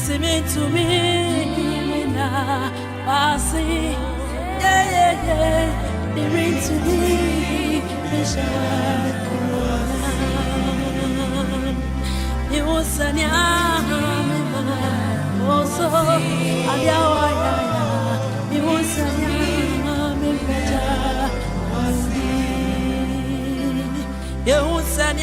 Listen to me now, passing, bring to me, you was an also, you was an you was an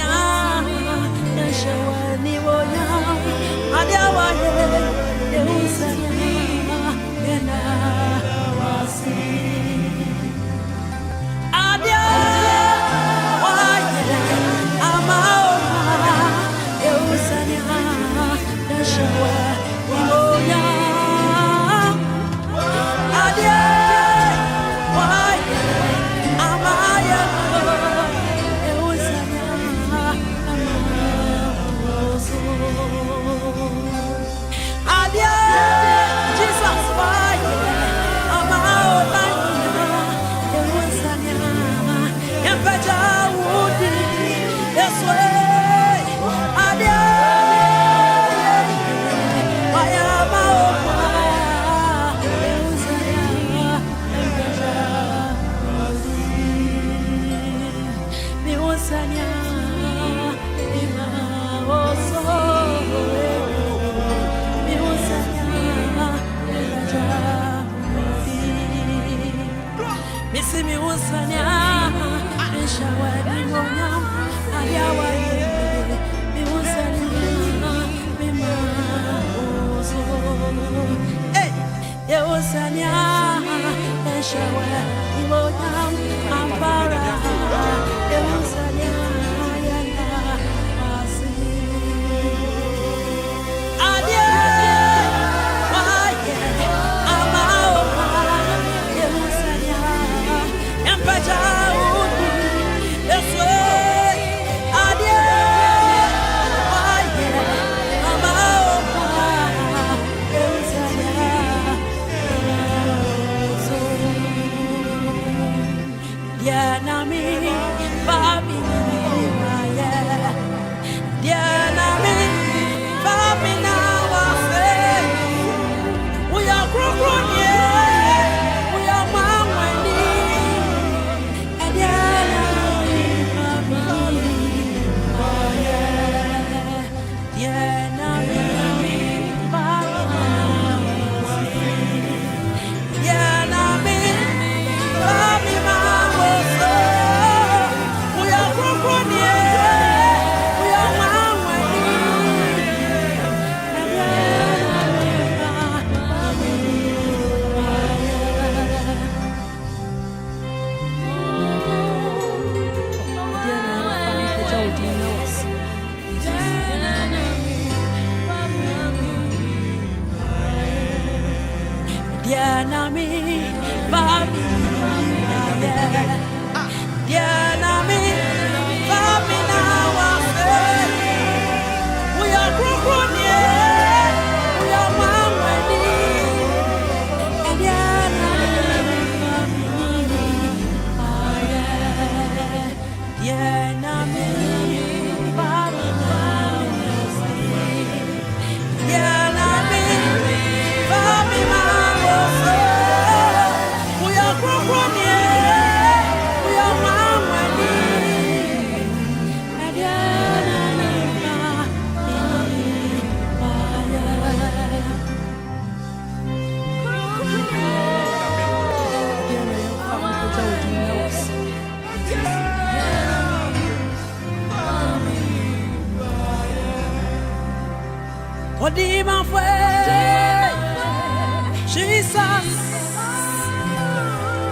Jesus,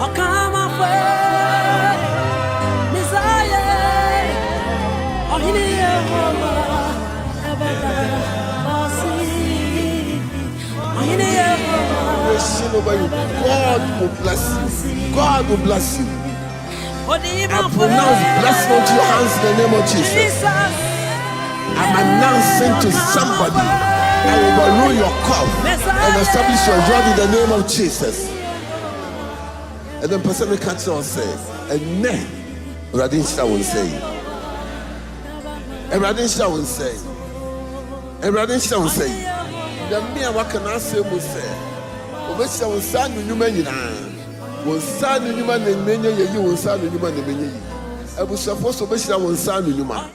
oh come on, Over you. God will bless you. God will bless you. I pronounce blessing onto your hands in the name of Jesus. I'm announcing to somebody, I will overrule your cup and establish your rod in the name of Jesus. And then person will catch on say, and then Radinshita will say, and Radinshita will say, and Radinshita will say, the mere what can I say will say. Obesha wonsa nyuma nyina wonsa nyuma ne menye yeyi wonsa nyuma ne menye yi abusafo so obesha wonsa nyuma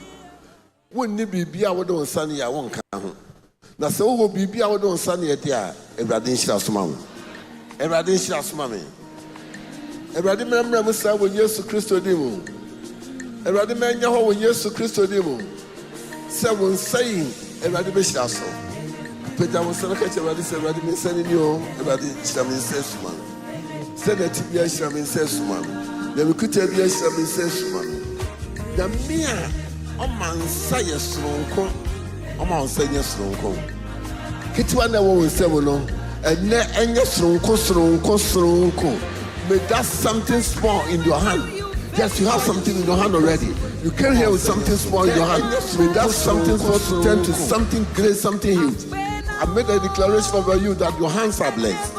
wonni bibia wo de wonsa ne ya wonka ho na se wo bibia wo de wonsa ne yede a Ewrade nhira soma wo Ewrade nhira soma me Ewrade memra musa wo Yesu Kristo dimu Ewrade menya ho wo Yesu Kristo dimu se wonsa yi Ewrade be nhira so Peter was saying, "Everybody said, everybody been sending you. Everybody shamin says man. Said that you shamin says man. The recruiter be shamin says man. The mere man say strong, man say strong. Kitwana will say no, and ne strong. May that something small in your hand. Yes, you have something in your hand already. You came here with something small in your hand. May that something small to turn to something great, something huge. I made a declaration over you that your hands are blessed.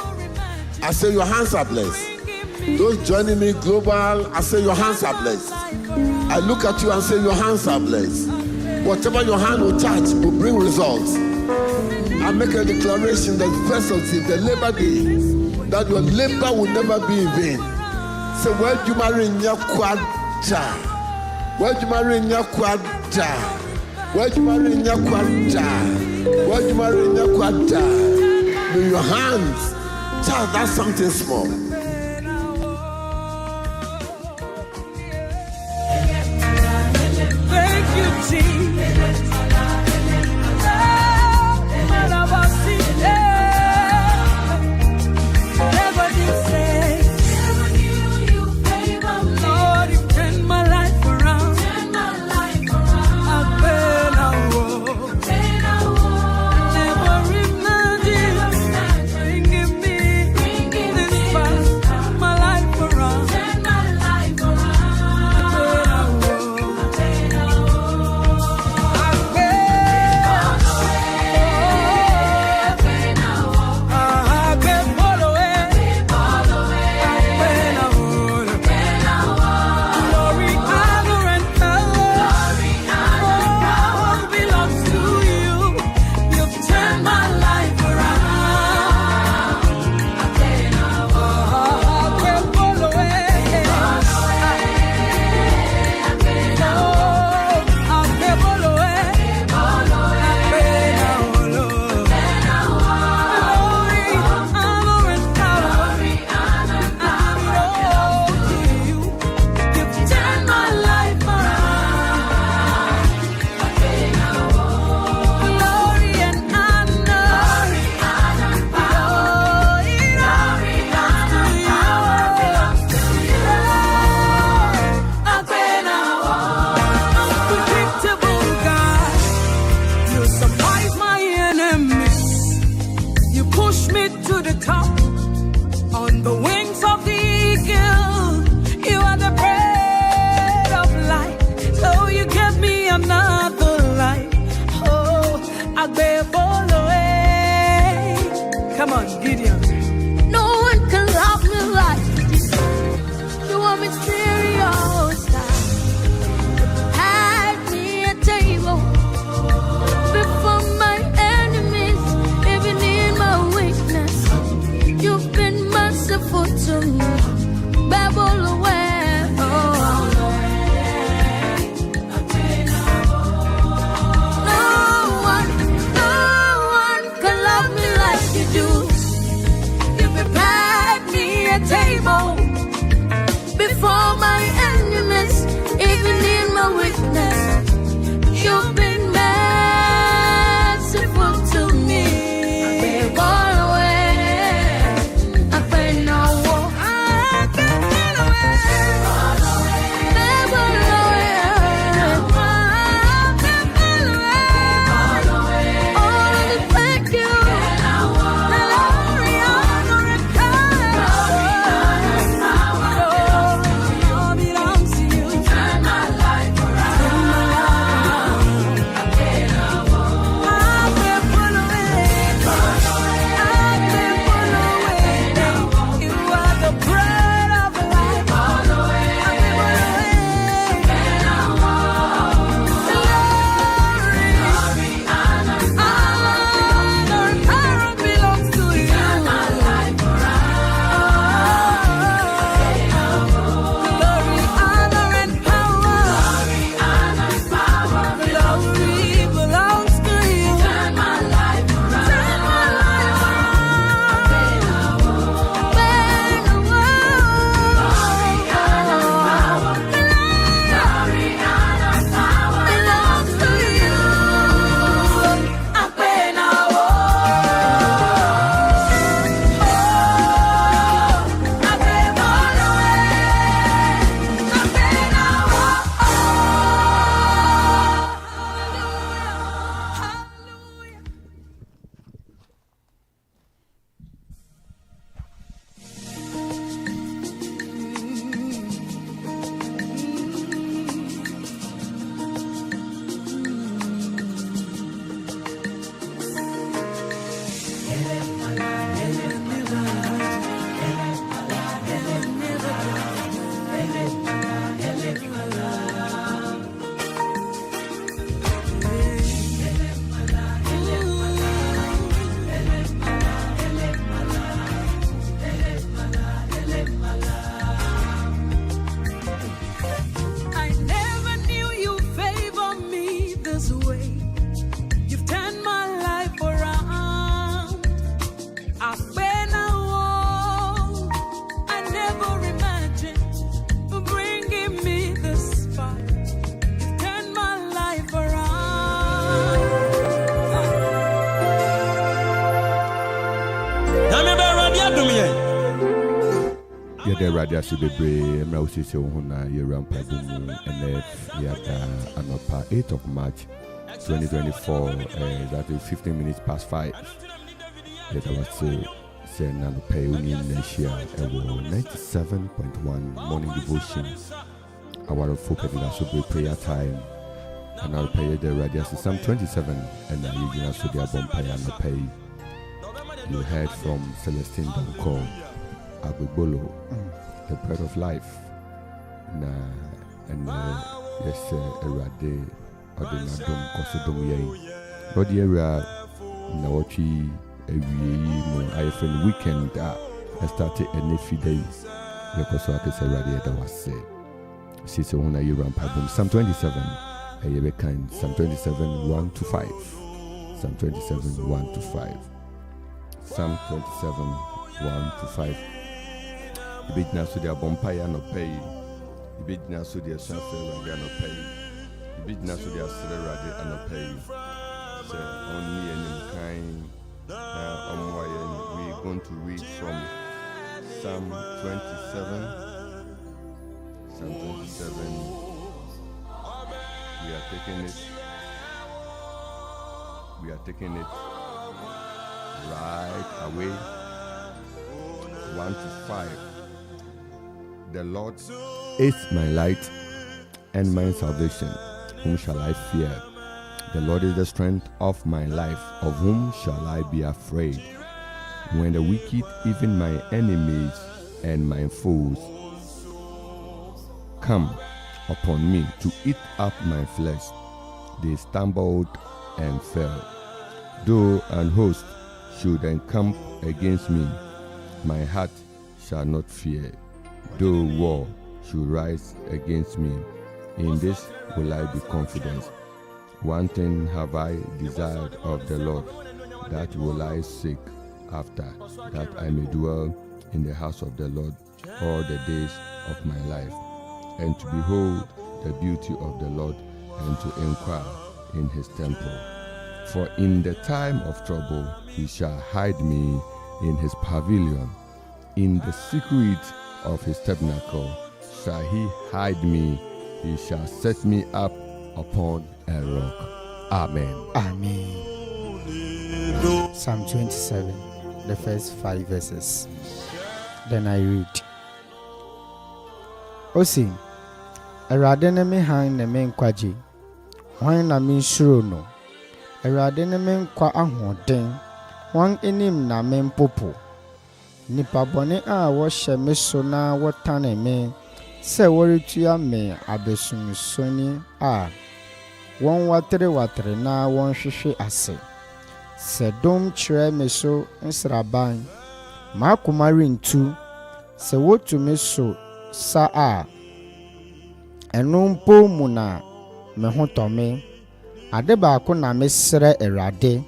I say your hands are blessed. Those joining me global, I say your hands are blessed. I look at you and say your hands are blessed. Whatever your hand will touch will bring results. I make a declaration that first of the labor day, that your labor will never be in vain. So where you marry in your quadra? Where you marry in your quadra? Where you marry in your quadra? Where you marry in your quadra? With your hands, child, that's something small. Thank you, Jesus. yɛde awurade ase bebree mmra wosiesie wo ho na yɛwura mpaebɔ mu ɛnɛ yɛada anɔpa 8th of March 2024 that is 15 minutes past 5 yɛda wase sɛ nanɔpa yi woni nyina ahyia ɛwɔ 97.1 morning devotion awarefo Anidaso Bere prayer time anɔpa yɛde awurade ase Psalm 27 ɛna yɛgyina so de abɔ mpaeɛ anɔpa yi. You heard from Celestine Donko Agbegbolo, the bread of life. Na and yes, Erade Odinadom Kosodom Ye. But the area na wachi every I friend weekend I started a few days. Because I can say Erade that was said. Sister Huna Yeram Pabum Psalm 27. A year kind Psalm 27 1 to 5. Psalm 27 1 to 5. Psalm 27, 1 to 5. The big now so they are bompire no pay. The big now so they are suffering and no pay. The big now so they are celebrated and no pay. So only any kind we're going to read from Psalm 27. Psalm 27. We are taking it right away. 1 to 5. The Lord is my light and my salvation. Whom shall I fear? The Lord is the strength of my life. Of whom shall I be afraid? When the wicked, even my enemies and my foes, come upon me to eat up my flesh, they stumbled and fell. Though an host should encamp against me, my heart shall not fear. Though war should rise against me, in this will I be confident. One thing have I desired of the Lord, that will I seek after, that I may dwell in the house of the Lord all the days of my life, and to behold the beauty of the Lord, and to inquire in his temple. For in the time of trouble he shall hide me in his pavilion. In the secret of his tabernacle shall he hide me. He shall set me up upon a rock. Amen. Amen. Psalm 27, the first 5 verses. Then I read. Osi, Erade ne me han ne me nkwaji. Hwan na me nsuro no. Erade ne me nkwa ahoden. Hwan enim na me mpopo. Nipa bone a wo hye me so na wo tane me. Se woritua me abesunsoni a won watere na won hwehwe ase. Se dom kyerɛ me so nsraban. Makoma rentu. Se wotu me so sa a ɛno mpo mu na me ho tɔme. Ade baako na mesrɛ Erade.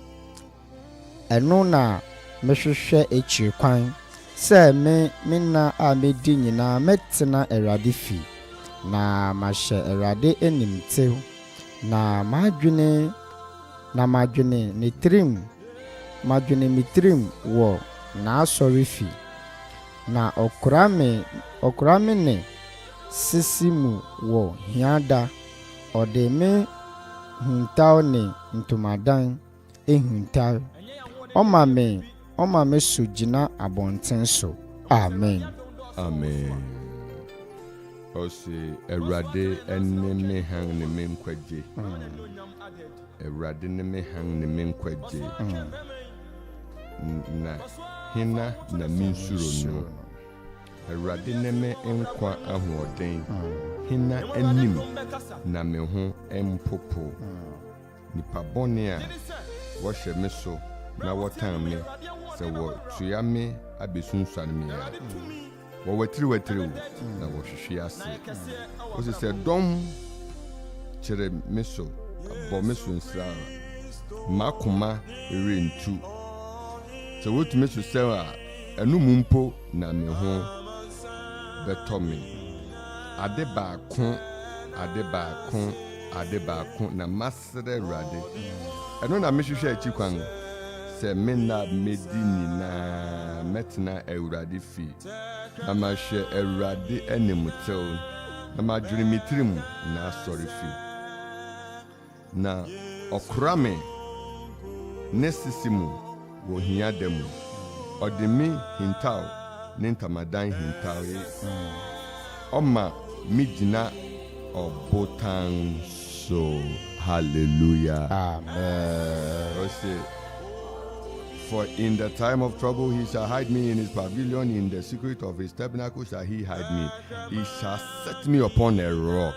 Ɛno na mehwehwɛ ekyir kwan. Sɛ me na a medi nyina metena Erade fi. Na mahyɛ Erade enimtew. Na madwene ne tirim. Madwene me tirim wɔ na asɔre fi. Na okura me ne sisi mu wɔ hiada. Ɔde me huntaw ne ntomadan ehuntaw. Ɔma me so gyina abɔnten so. Amen. Amen. Osi Erade ene me hang ne me nkwaje. Erade ne me hang ne me nkwaje. Na hina na me nsuro no. Erade ne me nkwa ahoɔden. Hina anim na me ho empopo. Nipa bɔne a wɔhwɛ me so na wɔtan me sɛ wɔtua me abesunsuane me ya. Wɔwatiri na wɔhwehwe ase. Osi sɛ dɔm kyerɛ me so abɔ me so nsra makoma rentu. Sɛ wotu me so sɛ a ɛno mu mpo na me ho bɛtɔ me. Ade baako na masrɛ Awurade. Ɛno na mehwehwɛ akyi kwan sɛ me na medi nyinaa metena Awurade fi. ama hwe Awurade enemutew na ma dwene mitrim na sorry fi na okra me ne sisimu wo hia demu odimi hintaw ne ntamadan hintaw oma midina obotan so hallelujah amen. For in the time of trouble he shall hide me in his pavilion, in the secret of his tabernacle shall he hide me. He shall set me upon a rock.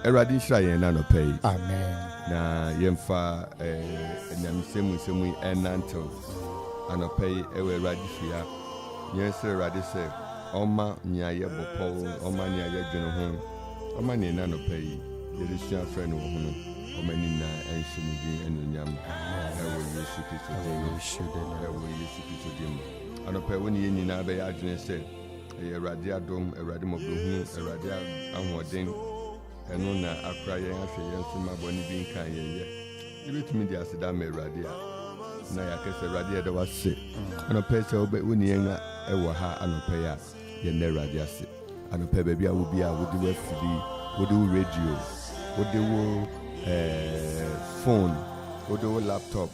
Eradi shall no pay. Amen. Na yemfa nyamsemu enanto anopay ewe radi fia. Yes radi say oma nyaye bopo oma nyaye dwene ho oma ne na no pay. Yerisua friend wo ho no oma ni na enshimudi enunyam. And a pair when you need another agent said, a radia dome, a radimobu, a radia unwarding, and Nona Accra, and my bonny being kind. You let me the Asadame radia. Nayaka said radia that was sick. And a pair so but when you ever ha and a pair, you never radia sick. And a pair baby I will be out with the FD, with the radio, with the phone. Odo laptop,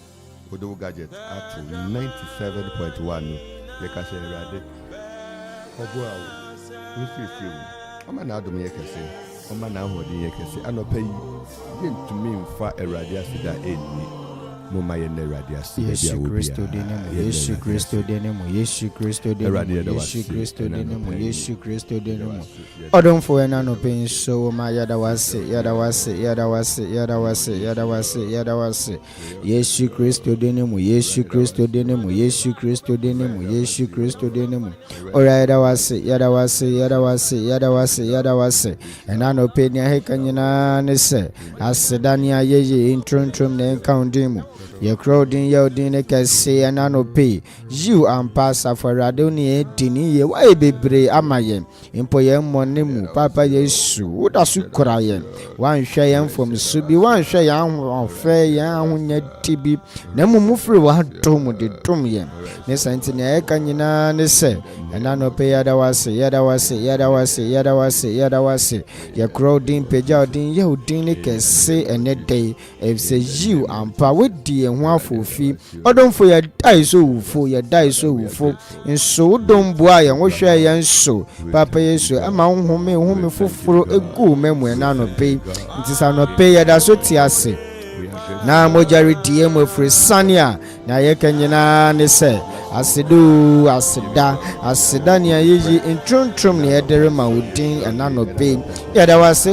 odo gadget up to 97.1. You can say Rade. Obo awo. We feel. Oma na adom ye kese. Oma na ahodi ye kese. Anope yi. Dem to me mfa Erade asida eni. Moma ye ne Erade asida. Yesu Kristo denemu. Yesu Kristo denemu. Yesu Kristo denemu. Yesu Kristo denemu. Yesu Kristo denemu. Odom fo ena no pen so ma yada wase. Yesu Kristo denemu. Yesu Kristo denemu. Yesu Kristo denemu. Yesu Kristo denemu. Ora yada wase. Ena no pen ya heka nyina ne se. Asedania yeye introntrom na encoundimu. Ye crowding yodin kese ena no pay. You and pass for radoni dini ye wa bebre amaye. Impo ye monemu papa Yesu. Uda su koraye. Wan hwe ye from subi wan hwe ye anfe ye ahunya tibi. Na mumufre wa dom de dom ye. Ne santi ne eka nyina ne se. Ena no pay yada wase. Ye crowding peja odin ye odin kese ene day. If say you and pa with the Wafofi, Odomfo ya die so ufo, ya die so ufo, and so don't boy and wash yan so, Papa Yesu, ama home fufuro egu memo and no pay, it is no pay at Asotiase. Na mojari DM for Sania, na yekanyana ne se. Asidu asidania yeji intrum ni ederema udin anano be yada wase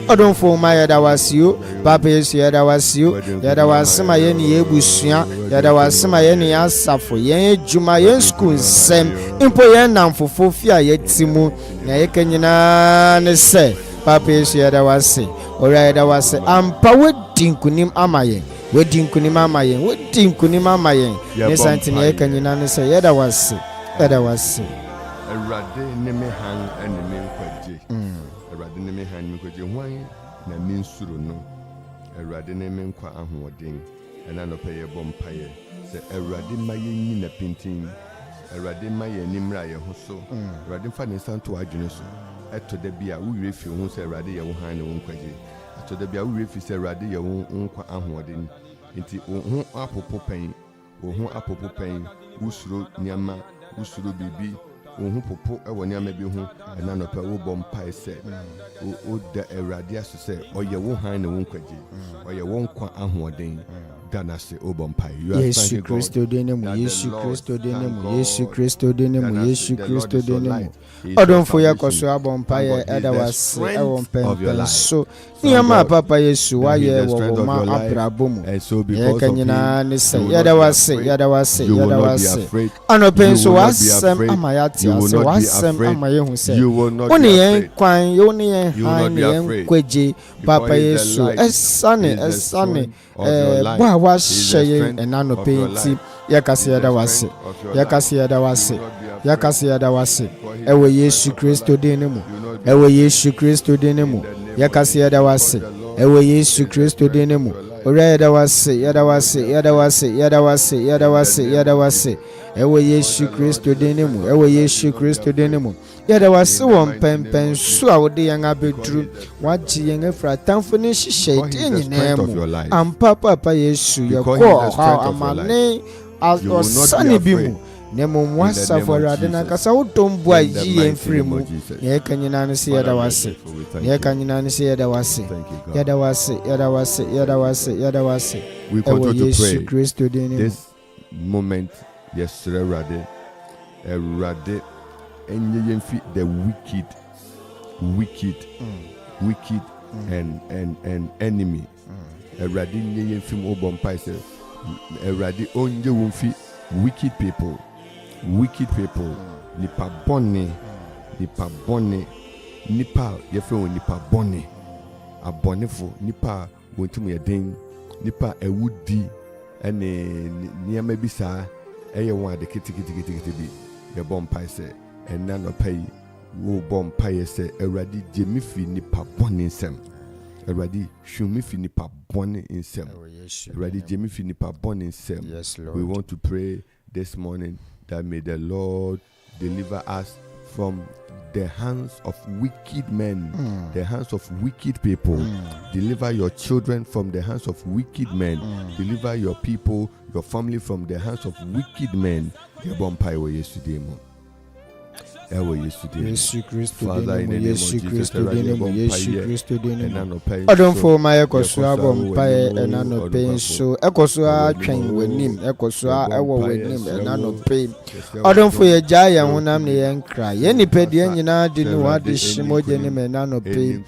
odon fo ma yada wasio papa Yesu yada wase ma ye ni ebusua yada wase ma ye ni asafo ye ejuma ye school sem impo ye namfofo fia ye timu na ye kanyina ne se papa Yesu yada wase ora yada wase ampa wedin kunim amaye Wedding kunimama yen. Yes, Anthony Ekanyina ne say yada wase. Erade ne me han ene me nkwaje. Erade ne me han me nkwaje hwan na me nsuro no. Erade ne me nkwa ahoden. Ena no peye bompaye. Se erade maye nyi na pintin. Erade maye nimra ye ho so. Erade fa ne santo adwene so. Eto da bia wo refi ho se erade ye wo han ne wo nkwaje. To the Bia refi se rade ye wo nkwa ahoden nti wo ho apopo pen usuro nyama usuro bibi wo ho popo e wo nyama bi ho na no pa wo bompa se o da erade aso se oye wo han ne wo nkwaje oye wo nkwa ahoden dana se o bompa Yesu Kristo denemu Yesu Kristo denemu Odon fo yakoso abompa ye edawase e won pen so niama papa Yesu wa ye wo ma abrabomu ye kanyina ne se yadawase anopen so wasem amayati ase wasem amaye hu se oni yen kwan yoni yen han yen kwaje papa Yesu esane bwa wa sheye enanopen ti yakase yadawase ewe Yesu Kristo denemu yakase yadawase ewe Yesu Kristo denemu ora yadawase ewe Yesu Kristo denimu ewe Yesu Kristo denimu yadawase won pempen so a wode yan abeduru waji yan afra tamfo ne hihye de nyinemu ampa papa Yesu yekọ amane asane bimu nemo mwasa forade na kasa utombu ayi enfrimu ye kanyina ne se yadawase we continue to pray this moment. Yes, Erade, and you fit the wicked and enemy. Erade, you fit obon paise. Erade, onye won fit wicked people. Nipa bone, nipa yefe nipa bone. Abonefo nipa wontum yeden, nipa ewudi ene niyama bisa. Eye one de kiti bi ye bom pai se enna no pai wo bom pai se Awurade jemi fi nipa boni nsem Awurade hwumi fi nipa boni nsem Awurade jemi fi nipa boni nsem. We want to pray this morning that may the Lord deliver us from the hands of wicked men, the hands of wicked people. Deliver your children from the hands of wicked men. Deliver your people, your family from the hands of wicked men. Yesu Kristo Adonfo ma ekoso abompaye enano pe so ekoso atwen wanim ekoso ewo wanim enano pe Adonfo ye gya ye honam ne ye nkra ye nipedie nyina de no ade himoje ne enano pe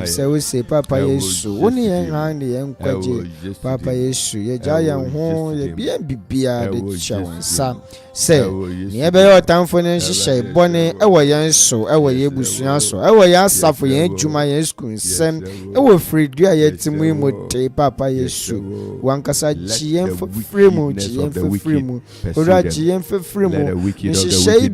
se we se papa Yesu woni ye han ne ye nkwaje papa Yesu ye gya ye ho ye bibia de chawansa se ne be yo tamfo ne hihye bone ewo yen so ewo ye busua so ewo ya safo yen adwuma yen skunsem ewo fridua ye timu imote papa Yesu wankasa chien fremu ora chien fremu hihye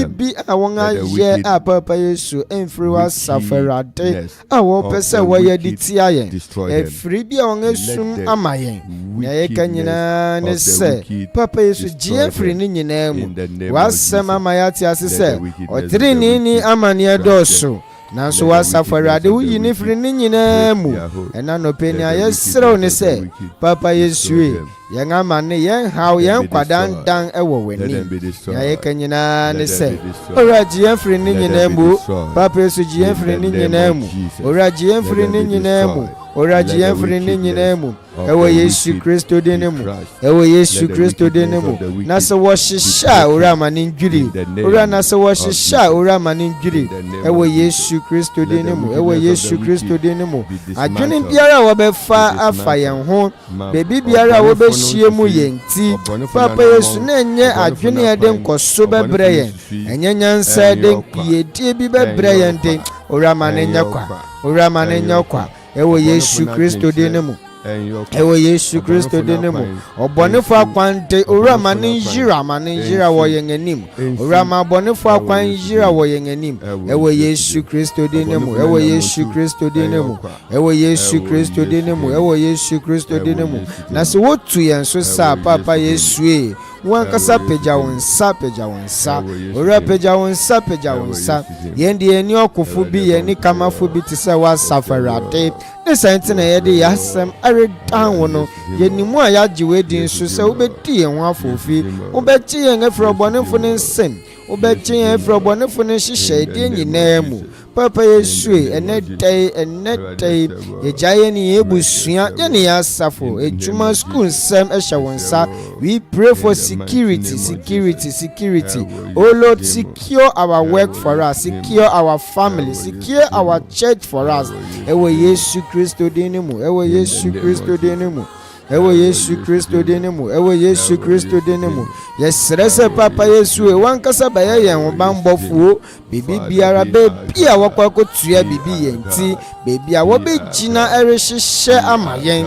bi awon ye papa Yesu enfri wa safarade awo pese wo ye ditia yen efri bi awon esum amayen na ye kanyina ne se papa Yesu chien fri ni nyina mu wasema mayati asese otrini ni amane doso nanso wasafarade wuyi ni firi ni nyina mu ena no peni ayesrew ne se papa Yesu yen amane yen haw yen kwadandan ewo weni ya ye kanyina ne se oraji yen firi ni nyina mu papa Yesu ji yen firi ni nyina mu oraji yen firi ni nyina mu oraji yen firi ni nyina mu ewo Yesu Kristo denemu ewo Yesu Kristo denemu na se wo hihya ora mane ndwiri ora na se wo hihya ora mane ndwiri ewo Yesu Kristo denemu ewo Yesu Kristo denemu adwene biara wo befa afa yen ho bebi biara wo behie mu yenti papa Yesu na enye adwene ye den koso bebre yen enye nyansa den piedie bi bebre yen den ora mane nyakwa ewo Yesu Kristo denemu ewo Yesu Kristo denemu obonefo akwante ora mane yira wo yen anim ora ma bonefo akwan yira wo yen anim ewo Yesu Kristo denemu ewo Yesu Kristo denemu ewo Yesu Kristo denemu ewo Yesu Kristo denemu na se wotu yen so sa papa Yesu wankasa peja wonsa ora peja wonsa yendi eni okofo bi yeni kamafo bi tise wa safarade ne sente na yede yasem aredan wono yenimu a yagiwe din so se obedi yen ho afofi obechi yen afrobonefo ne nsem obechi yen afrobonefo ne hihye de nyina mu papa Yesu enetei yejaye ni ebusua ye ni asafo ejuma school nsem ehye wonsa. We pray for security. Oh Lord, secure our work for us, secure our family, secure our church for us. Ewo Yesu Kristo denemu, ewo Yesu Kristo denemu, ewo Yesu Kristo denemu, ewo Yesu Kristo denemu. Yesrese papa Yesu wankasa baye yen bambofuo bibi biara bebi a wakwakotua bibi yenti bebi a wobegina erehihye amayen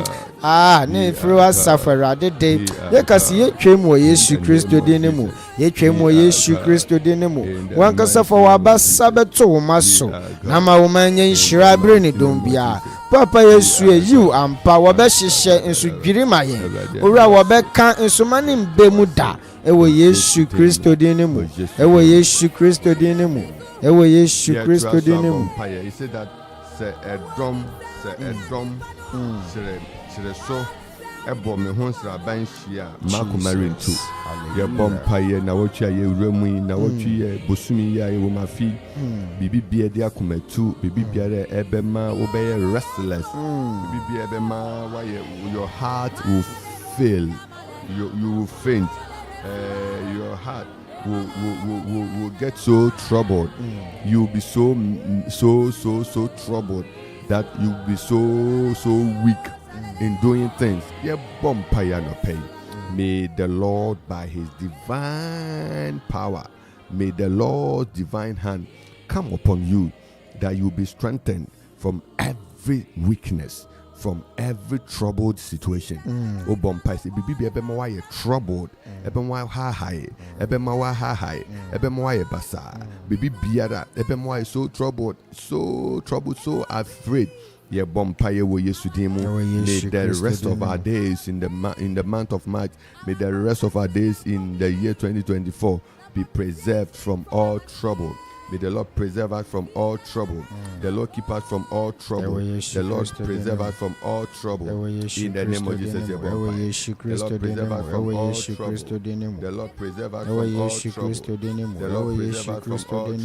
ne firi wa safarade de ye kasi ye twem wo Yesu Kristo denemu yɛtwa Yesu Kristo din mu wankasa fa wabasa beto wo maso na ma wo manya nhyira bere ne dom bia Papa Yesu eyiw ampa wɔbɛhyehyɛ nsodwiri ma yɛn owura wɔbɛka nsomane mbemu da ewo Yesu Kristo din mu ewo Yesu Kristo din mu ewo Yesu Kristo din mu. He said that say a drum chere so ebo me ho sra ban hia Marko Marin 2 ye bompa ye na wotwa ye wuramu na wotwi ye bosumi ya ye wo mafi bibi bia de akomatu bibi bia re ebema wo be restless bibi bia ebema why your heart will fail, you will faint, your heart will get so troubled, you'll be so troubled that you'll be so weak in doing things. May the Lord, by his divine power, may the Lord's divine hand come upon you, that you'll be strengthened from every weakness, from every troubled situation. O bompai se bibi ebe ma wa troubled, ebe ma high, ebe ma wa high, ebe ma wa basa. Bibi biara ebe ma so troubled, so afraid. Ye bompai wo Yesu dimu. May the rest of our days in the month of March, may the rest of our days in the year 2024 be preserved from all trouble. May the Lord preserve us from all trouble. The Lord keep us from all trouble. The Lord preserve us from all trouble. In the name of Jesus, the Lord preserve us from all trouble. The Lord preserve us from all trouble. The Lord preserve us from all trouble. In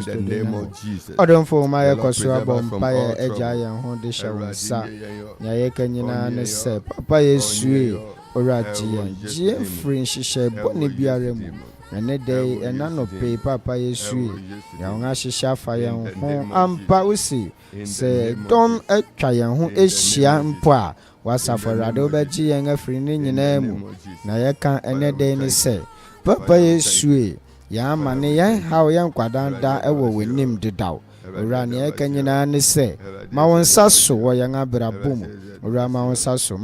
the name of Jesus. Odonfo ma yekoso abompa eja yan ho de shawsa. Ya yekanyina ne se Papa Yesu oraji yan je free nhihye boni biare mu. Ene day enano pay Papa Yesu ya nga hihye afa yan ho ampa usi se dom atwa yan ho ehia mpo a wasaforade obaji yan afri ni nyina mu na yeka ene day ni se Papa Yesu ya amane yan hawo yan kwadanda ewo wenim dedaw ora ne yeka nyina ni se ma wonsa so wo yan abrabom ora ma wonsa so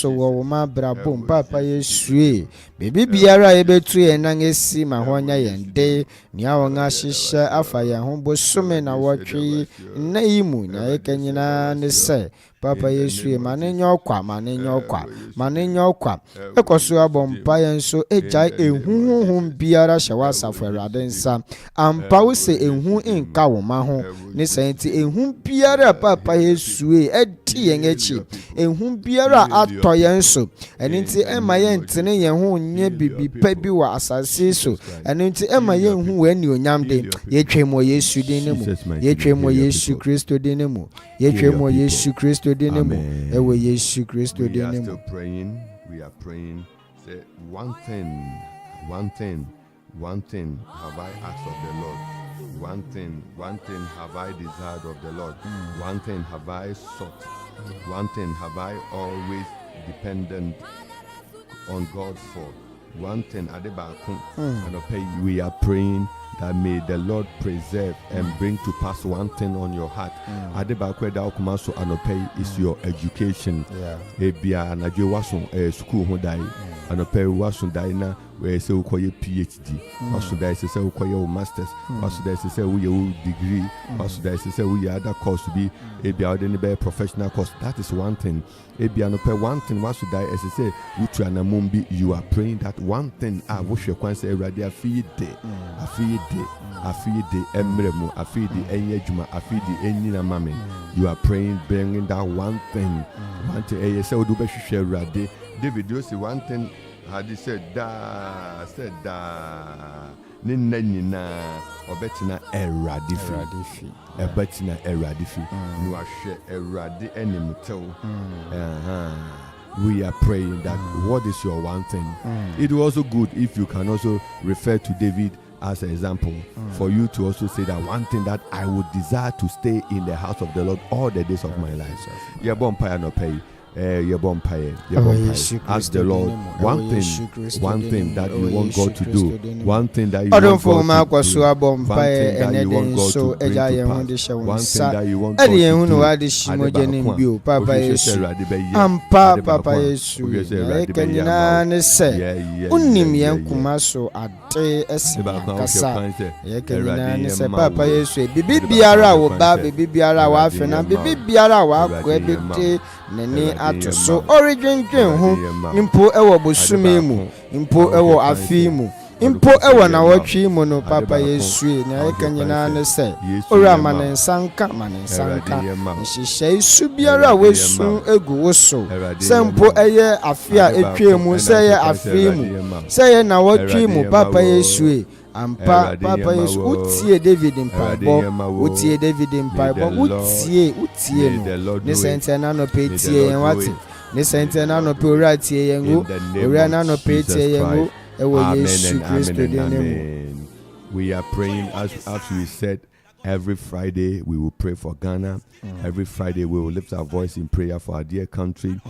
wo ma abrabom Papa Yesu bebi biara ebetu yen nan esi ma ho nya yen de nia won ahihye afa yen ho bosome na wotwe na yimu na yeka nyina ni se Papa Yesu mane nyokwa ekoso abompa yen so ejai ehuhum biara hyewa safo Awurade nsa ampa wo se ehu nka wo ma ho ne senti ehu biara Papa Yesu edi yen echi ehu biara ato yen so enenti ema yen tene yen ho nye bibi pa bi wa asase so enenti ema yen hu wani onyamde yetwemo Yesu din ne mu yetwemo Yesu Kristo din ne mu yetwemo Yesu Kristo din ne mu ewe Yesu Kristo din ne mu. We are praying. Say one thing have I asked of the Lord. One thing have I desired of the Lord. One thing have I sought. One thing have I always dependent on God for. One thing and we are praying that may the Lord preserve and bring to pass one thing on your heart. Is your education. Ebia na je waso school ho dai anope waso dai na we say ukoye PhD waso dai say ukoye masters waso dai say we degree waso dai say we other course be ebia odeni be professional course. That is one thing. Ebia anope one thing waso dai say utu anamumbi. You are praying that one thing wash your kwan say Awurade afide emremu afide enyejuma afide enyina mame. You are praying bringing that one thing say odu be hwehwe Awurade. David you say one thing had he said da ninna nyina obetina Awurade fi ebetina Awurade fi no ahwe Awurade enimtew. We are praying that what is your one thing? It is also good if you can also refer to David as an example for you to also say that one thing that I would desire to stay in the house of the Lord all the days of my life. Yeah, bonfire no pay. Ask the Lord one thing that you want God to do, one thing that you want God to do, one thing that you want God to bring to pass, one thing that you want God to do. Nene ato so origin ho impo ewo bosume mu impo ewo afi mu impo ewo na wotwe mu no papa Yesu na ekanyina ne se ora manensanka nhihye isu biara wesu egu woso sempo eye afia etwe mu se ye afi mu se ye na wotwe mu papa Yesu ampa papa Yesu utie David mpaibo utie no ne sente na no petie yen wate ne sente na no pe ora tie yen ora na no petie yen ewo Yesu Kristo de name. We are praying as we said. Every Friday we will pray for Ghana. Every Friday we will lift our voice in prayer for our dear country.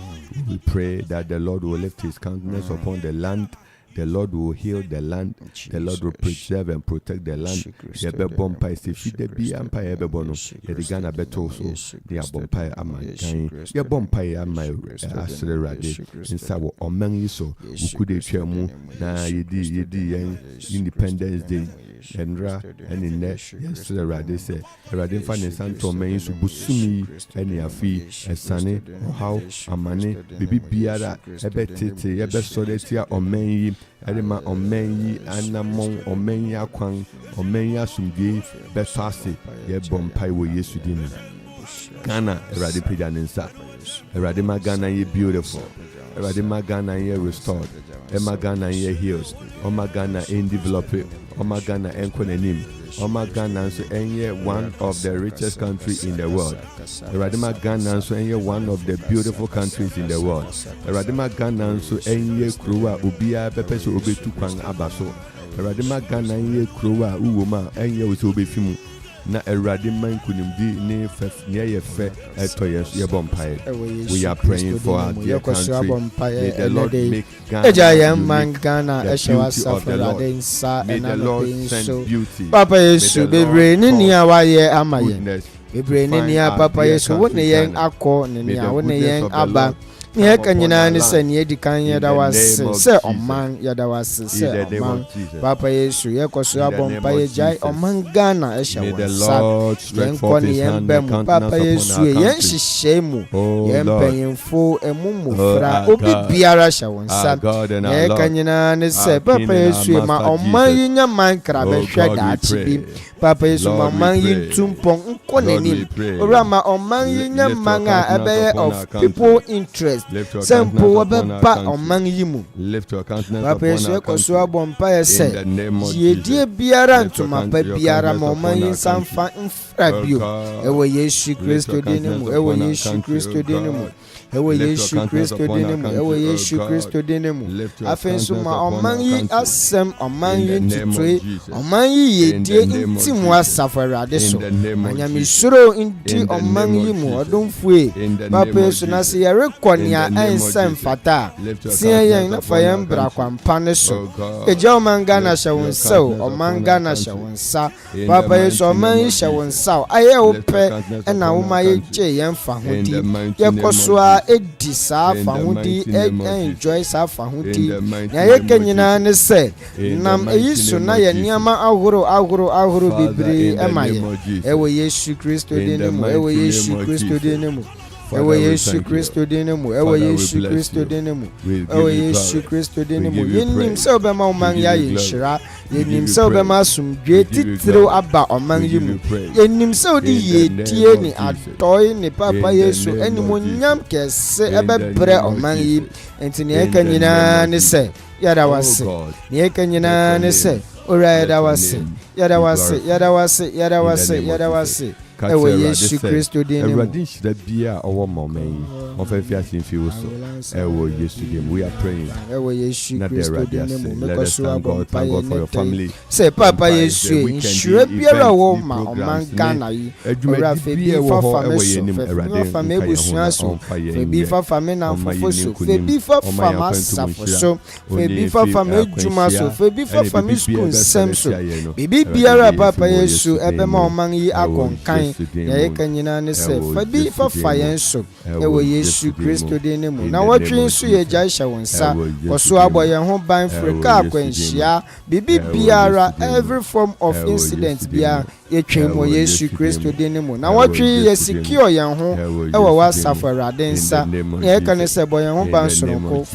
We pray that the Lord will lift his countenance upon the land. The Lord will heal the land. The Lord will preserve and protect the land. Yebe bompa isifide bi ampa yebe bono. Yedi Ghana beto so. Dia bompa amankan. Ye bompa ama asre rade. Insa wo omen yiso. Ukude twemu na yedi yen Independence Day. Enra eni ne yesre rade se. Rade fa ne santo men yiso busumi eni afi esane how amane bibi biara ebe tete yebe soletia omen yi Adema omenyi anamon omenyi akwan omenyi asumdie betase ye bompai wo Yesu dinu Ghana erade pejanensa erade ma Ghana ye beautiful erade ma Ghana ye restored ema Ghana ye healed oma Ghana in develop oma Ghana enkonenim oma Ghana so enye one of the richest countries in the world erade ma Ghana so enye one of the beautiful countries in the world erade ma Ghana so enye kruwa ubia pepe so obetu kwan abaso erade ma Ghana enye kruwa uwoma enye wo so obefimu na erade man kunimdi ne fef ne yefe etoye ye bompae. We are praying for our dear country. May the Lord make Ghana may the Lord send beauty. Papa Yesu bebre ni nia wa ye amaye bebre ni nia papa Yesu woni yen akọ ni nia woni yen aba ni kanyina ni se ni edikan yeda wase se oman yeda wase se oman papa Yesu ye koso abompa ye jai oman Ghana ehya wasa yen koni yen bem papa Yesu yen hihye mu yen panyemfo emumu fra obi biara hya wonsa ye kanyina ni se papa Yesu ma oman yinya man kra be hwe da achibi papa Yesu ma man yintumpon nkonenim ora ma oman yinya man a ebeye of people interest Sempo wabeba oman yimu. Lift your countenance Papa Yesu koso abompa yese. Yedie biara ntuma pa biara ma oman yinsanfa mfrabio. Ewo Yesu Kristo dinemu. Ewo Yesu Kristo dinemu. Ewo Yesu Kristo dinemu. Ewo Yesu Kristo dinemu. Afenso ma oman yi asem oman yi ntitwe. Oman yi yedie intimu asafarade so. Anyamisuro inti oman yimu odumfue. Papa Yesu nasi yare konia ensem fata tie yen na fayem bra kwampane so eja omangana shawonsa omangana shawonsa papa Yesu oman shawonsa aye ope na woma ye che yen fa hodi ye kosoa edi sa fa hodi enjoy sa fa hodi ya ye kenyina ne se nam eyisu na ye niama ahoro bibre emaye ewo Yesu Kristo dinemu ewo Yesu Kristo dinemu Ewo Yesu Kristo dinemu. Ewo Yesu Kristo dinemu. Ewo Yesu Kristo dinemu. Yenim se obema oman ya yinshira. Yenim se obema asumdwe titiro aba oman yimu. Yenim se odi yedie ni atoy ni papa Yesu enimonyam kese ebebre oman yi. Enti ne eka nyina ne se yada wase. Ne eka nyina ne se ora yada wase. Yada wase. ewo Yesu Kristo din mu Eradi shira bia owo momai ofa fi asinfi uso ewo Yesu din we are praying ewo Yesu Kristo din mu let thank God for your family say papa Yesu shira biara wo ma omanka na yi ora fe bi fa fa me busua so fe bi fa fa me na fofo so fe bi fa fa ma safo so fe bi fa fa me juma so fe bi fa fa me school sem so bibi biara papa Yesu ebe ma oman yi akonkan ye kanyina ne se fa bi fa fa yen so ewo Yesu Kristo din mu na watwe so ye gya hya wonsa koso aboyen ho ban frika akwanhia bibi biara every form of incident bia yetwemo Yesu Kristo din mu na watwe ye secure yen ho ewo wasafo Awurade nsa ye kan se boyen ho ban soronko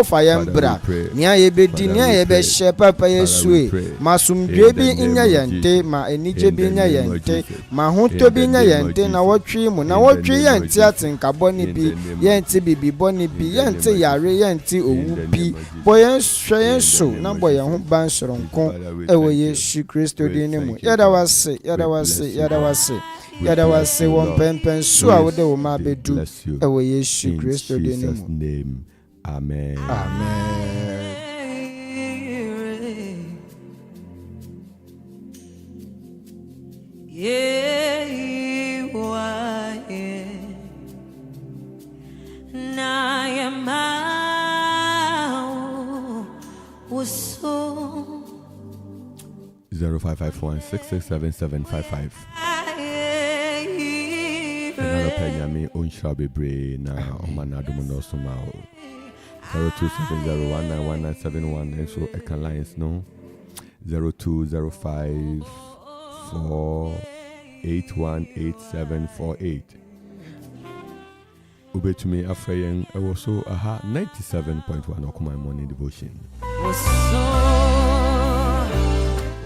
fa yen bra nia ye bedi nia ye be hye papa Yesu masumdwe bi nya yente ma enije bi nya yente ma hoto bi nya yente na watwe mu na watwe yente atenkabo ni bi yente bibi boni bi yente yare yente owu bi boyen hwe so na boyen ho ban soronko ewo Yesu Kristo din mu yada wase won pempen so a wode wo ma bedu ewo Yesu Kristo din mu amen na yama uso 0551667755 Another Penyami Unshall be brave now. Omanadum no somehow 0270191971 and so I can lines no 020548187848 Ube to me afrayin I was so 97.1 of my morning devotion.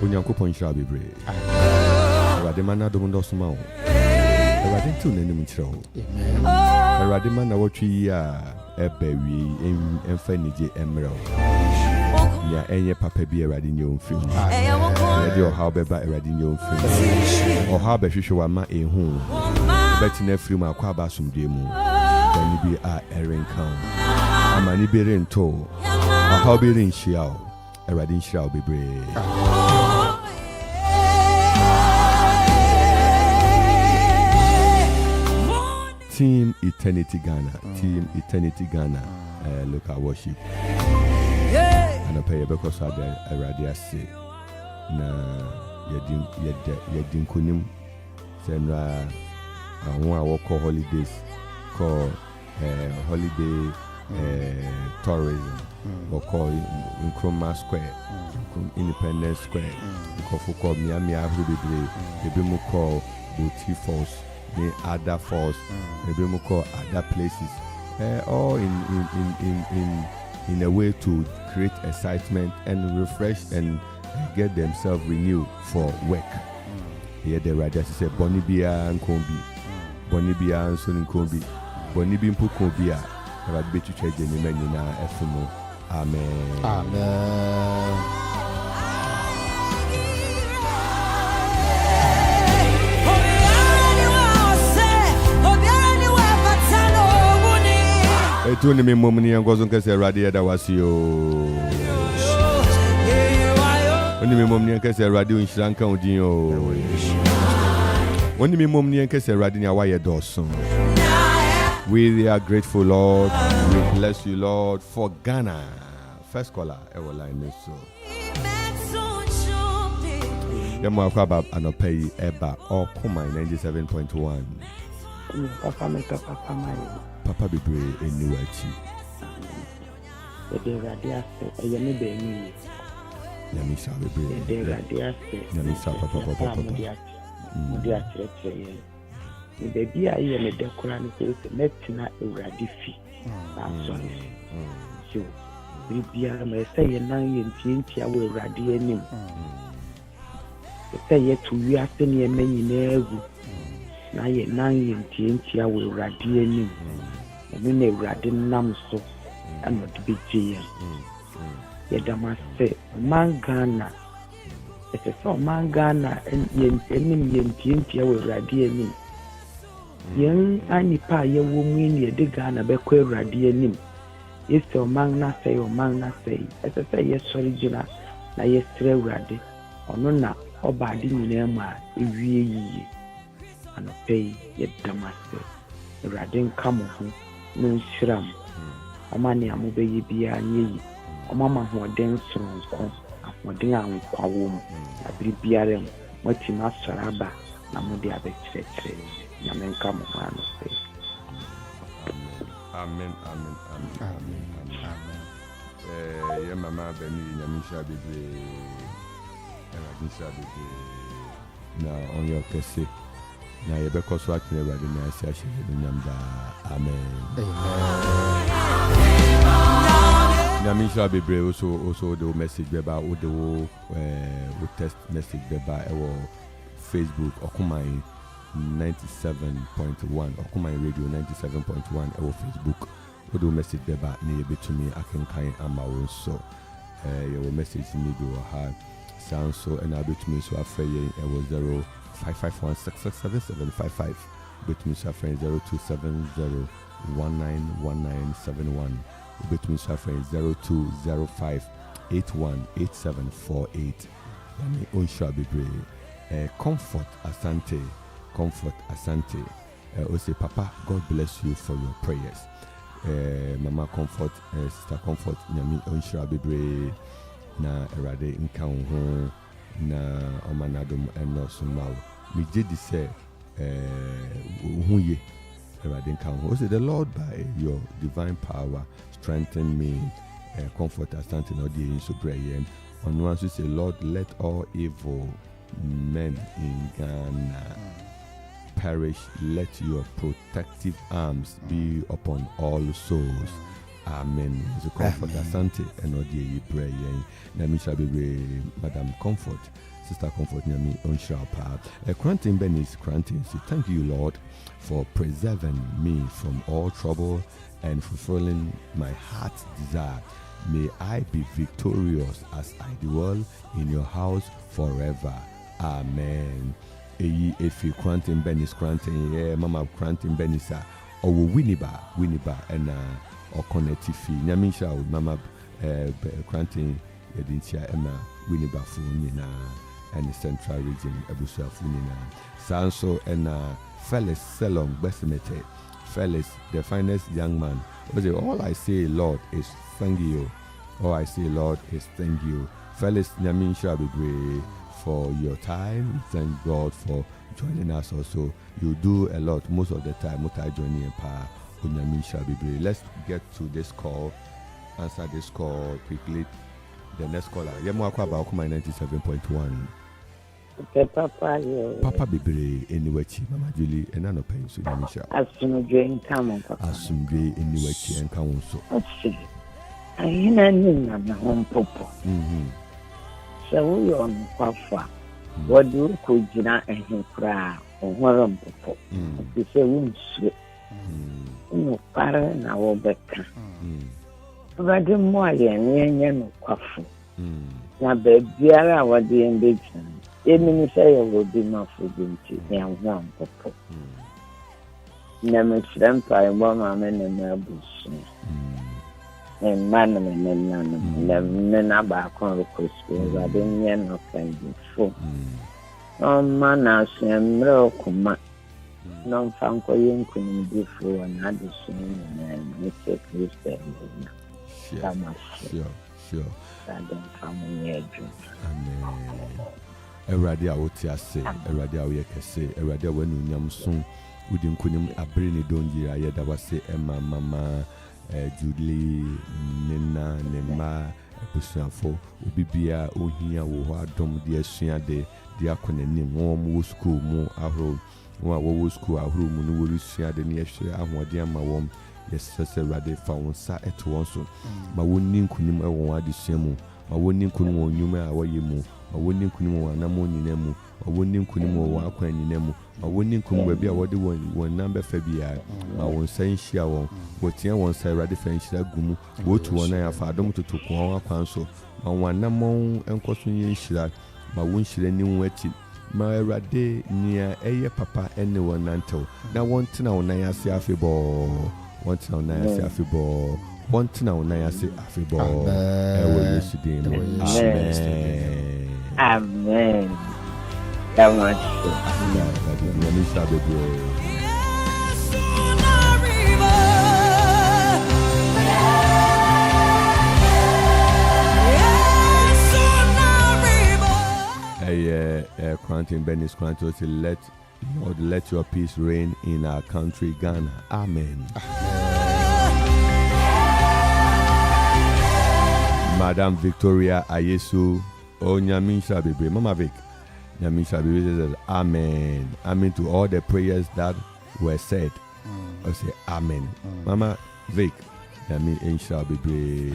Onyankopon shall be brave. Rademana domundo small. Radin too name chro. Rademana what we are a baby in Fanny Emerald. Ya enye papa be radin your film. Radio how be by radin your film. Or how be show ma a home. Betting a film a quabasum demo. Then you be a erin count. A mani be in tow. A hobby in shiao. A radin shall be brave. Team Eternity Ghana, local worship. And I pay because I already say, na yedin kunim, send I want to walk holidays, call holiday tourism, or call Nkrumah Square, Independence Square, call Miami Avenue, the call Boutique Falls. The other falls, maybe we call other places, all in a way to create excitement and refresh and get themselves renewed for work. Here the writer says Bonibia and Kombi, Bonibia and Sonin Kombi, Bonibim Pukobia, about Betty Church and Menina FMO. Amen. Amen. Tuni mi mumni ngozo nkese radio da wasio. Oni mi mumni nkese radio nshranka odinyo. Oni mi mumni nkese radio nya waye dosun. We are grateful, Lord. We bless you, Lord, for Ghana. First caller, ever line so. Yamo akwa anopai eba or kuma 97.1. Papa be brave in New York. The radius, a young baby. Yamisa be brave. The radius, Yamisa Papa. Dear church, the baby I am a decorative face, Metina Radifi. I'm sorry. So, we are my say a 9 inch, I will radiate. Say yet to we are sending many never. Na ye 9 inch, I will radiate. And we never radin namso and not be jail. Yet I must say, man Ghana, ɛsɛ sɛ ɔman Ghana yɛnim yɛntiantia wɔ Awurade anim. Yɛn anipa a yɛwɔ mu yi yɛde Ghana bɛkɔ Awurade anim. Yɛsɛ ɔman n'asɛe. Ɛsɛ sɛ yɛsɔre gyina na yɛsrɛ Awurade. Ɔno na ɔba ade nyinaa mu a ewie yie. Anɔpɛ yi yɛda mo ase. Awurade nka mo ho na nhyira mo. Ɔma nea mobɛyɛ biara nyɛ yi. Ɔma mo ahoɔden soronko, ahoɔden a nkwa wɔ mu. Na bere biara mu, moatumi asɔre aba na mode abɛkyerɛkyerɛ. Nyame nka mo ho anɔpɛ. Amen. Yeah, Mama Benny, Yamisha Bibi, and Adisha Bibi. Now, on your case, now you because what never the nice session in Yamda. Amen. Yamisha Bibi also the message about the text message about our Facebook or Okumai 97.1 Okumai Radio 97.1 our Facebook. What do message about me to me? I can kind of my own so your message me do have sound so and I bet me so I feel it was 0551667755 bet me so I feel 0270191971 bet me so I feel 0205818748 and on shall be brave comfort asante say Papa, God bless you for your prayers. Mama Comfort, Sister Comfort, Nyami Onshira Bebre, na Erade Nkan ho, na Omanadom Eno Sumau. Me did say, Huye, Erade Nkan ho. Say the Lord by your divine power strengthen me. Comfort Asante no di in so prayer. On one say, Lord, let all evil men in Ghana perish, let your protective arms be upon all souls. Amen. So comfort Asante and Odi pray. Nami shall be Madam Comfort, Sister Comfort Nami Onshapa. Cranting Benis Cranting. Thank you, Lord, for preserving me from all trouble and fulfilling my heart's desire. May I be victorious as I dwell in your house forever. Amen. If you cranting Benis cranting, yeah, Mama cranting Benisa, or Winiba, and or Connectifi. Nyamisha, Mama cranting Edintia Emma, Winiba Funina, and the Central Region, Abusa Funina. Sanso and Felix Selong Bessimete, Felix, the finest young man. All I say, Lord, is thank you. All I say, Lord, is thank you. Felix Nyamisha be great for your time. Thank God for joining us also. You do a lot most of the time. Mutai joining in power. Let's get to this call. Answer this call quickly. The next caller. Yemwakwa Baokuma 97.1. Papa Bibre anyway, Mama Julie and Anno Pain so Yamisha. Asumdwe nkamo papa. Asumdwe anyway and come so. I na home popo. So we on kwafa. What do ko gina ehin kra ohoro popo. Ti se wunsu. Pare na wo beka. Rade mo aye nye no kwafu. Na be biara wade embegina. Emi say you will be my food into yan popo. Na me trampa e mo ma me na abusu. And man and na ba kon request I didn't hear no kind before. No man as emro kuma. No fanko yin kunu before and had the same and Mr. Christian. Sure. I don't come near you. Amen. Eradi awoti ase, eradi awoye kese, eradi awenu nyamson. Udi nkunim abreni donjira yeda wase Emma Mama Julie Nina Nema Ebusuafo Obibia Ohia wo adom de asua de akonanim wo school mu ahro wo school ahro mu no wo sua de ne ahwe ahode ama wom yesese rade fa wonsa eto wonso ma wonni nkunim ewo adesua mu ma wonni nkunim wo nyuma a woye mu ma wonni nkunim wo anamo nyina mu ma wonni nkunim wo akwan nyina mu ma wonni nkunim ba bia wode won number fa bia ma wonsa nhia won wotia wonsa rade fa nhia gumu wotu won ya fa adom totoku won akwan so ma wanamon enkoso yin nhia ma wonhyire ni wati ma Awurade nia eye papa ene wonantew na wontena wonan ase afebɔ wontena wonan ase afebɔ wontena wonan ase afebɔ ewo Yesu din mu Amen. That much. Quantum Benny's Quantum to Lord, let your peace reign in our country, Ghana. Amen. Madam Victoria Ayesu, Nyamisha Bebe, Mama Vic, Nyamisha Bebe says, Amen. Amen to all the prayers that were said. I say, Amen. Mama Vic, Nyamisha Bebe.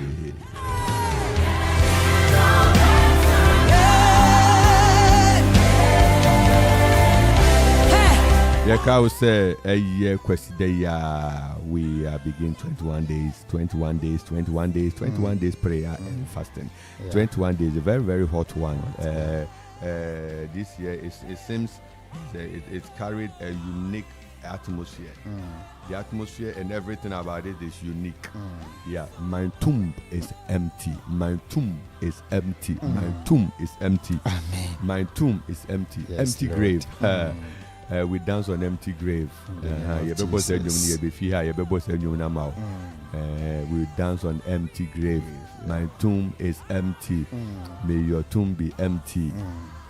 Yeka will say a year question day we begin 21 days prayer and fasting. 21 days, a very, very hot one. This year it seems it's carried a unique atmosphere. The atmosphere and everything about it is unique. Yeah, my tomb is empty. My tomb is empty. My tomb is empty. Amen. My tomb is empty. Yes, empty Lord. grave. We dance on empty grave. We dance on empty grave. My tomb is empty. May your tomb be empty.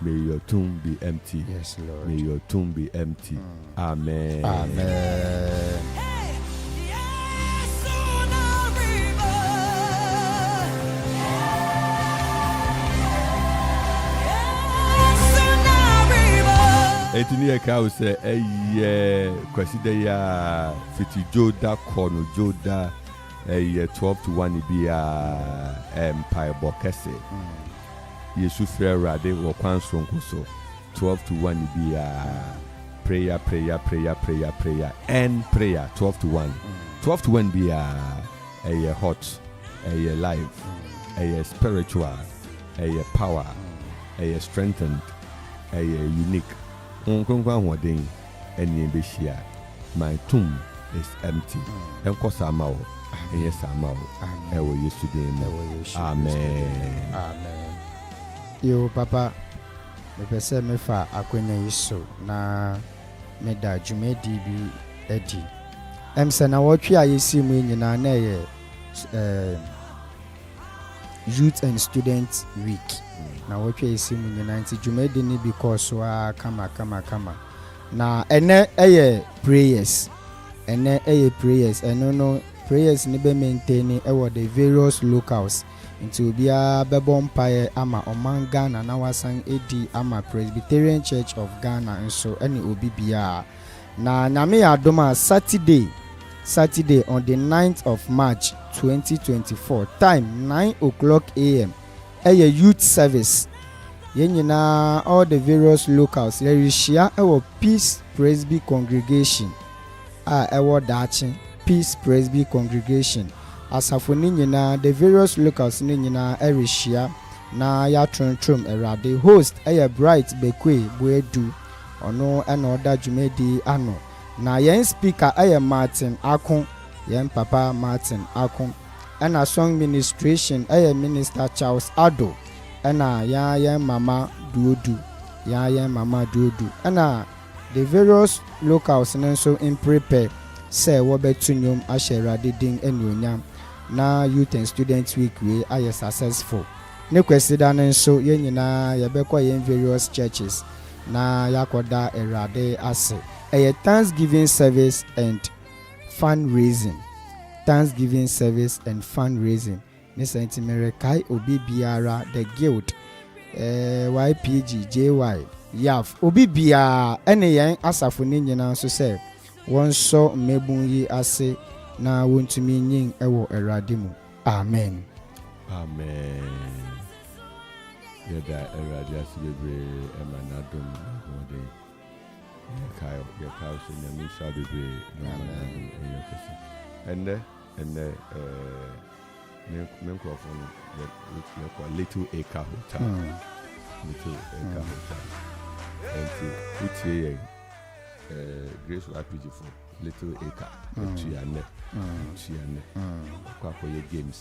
May your tomb be empty. Yes, Lord. May your tomb be empty. Amen. Amen. Etinia Cow say, Kwasida ya Fiti Joda Kono Joda 12 to 1 be Empire Bokese. Yesu Frere Rade or Kwansong so 12 to 1 be prayer, and prayer 12 to 1. 12 to 1 be a hot, a life, a spiritual, a power, a strengthened, a unique. My tomb is empty. Amen. Amen. Yo, Papa, me pese me fa akwenya yiso na me da dwumedi bi edi. Emse na wotwe ayesi mu nyina na ye Youth and Students Week. Na wotwe ayesi mu nyina nti dwumedi ni because wa kama. Na ene prayers. Prayers. No prayers ni be maintain the various locales. Into bia bebo empire ama oman Ghana na wasan edi ama Presbyterian Church of Ghana and so any obi bia na nyame adoma Saturday on the 9th of March 2024 time 9:00 a.m. youth service yenyina all the various locals yerishia Peace Presby congregation dachi Peace Presby congregation asafo ni nyina the various locals ni nyina erishia na ya trontrom erade host bright bekwe buedu ono na oda dwumedi ano na yen speaker Martin Akon yen papa Martin Akon na song ministration minister Charles Ado na yen mama duodu na the various locals nso in prepare say wobetunyom asherade din enyonyam na Youth and Students Week we are successful. Ne kwesida nso yen nyina yebekwa yen various churches na yakoda erade ase. Thanksgiving service and fundraising. Ne sentimere kai obi biara the guild YPG JY YAF obi bia ene yen asafo ni nyina nso say won so mebun yi ase na wontumi nyin ewo erade mu. Amen. Yeda erade asibebe emanadom ngode Yakayo so nyamisha bebe amen and microphone little acre hotel Little Acre Hotel. And to Grace RPG for Little Acre. Triane. Games.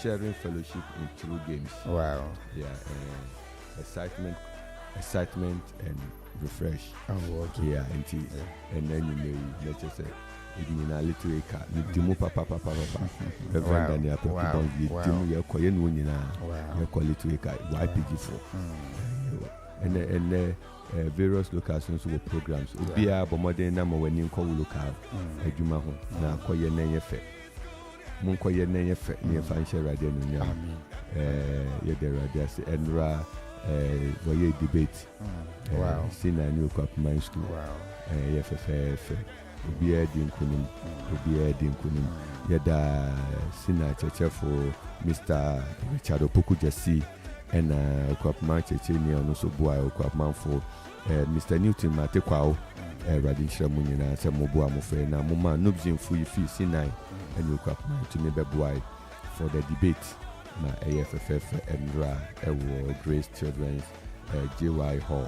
Sharing fellowship in true games. Wow. Yeah. Excitement and refresh. Oh, okay. Yeah, and then you may let us say in a little acre, you demo papa. Reverend Daniel Pepper, you demo your Koyan Winina, your quality acre, YPG4. And various locations were programs. Ubia, Bomode, Nama, when you call local, a Jumaho, now Koyan Nefe. Munkoye Nefe, near Fancher Radian, Yedera, and Ra. Voye debate. Wow. Sina new Akuapem school. Wow. FFF. Obi Edin Kunim. Yada Sina Church for Mr. Richard Opoku Jesse and Akuapem Church ni ono so boy Amanfo. Mr. Newton Matekwao. Radin Shamunina Samobu Amofe na Moma Nubzin Fuyi Fi Sinai and Akuapem to me boy for the debate. Na AFFF Emra Ewo Grace Children's JY Hall.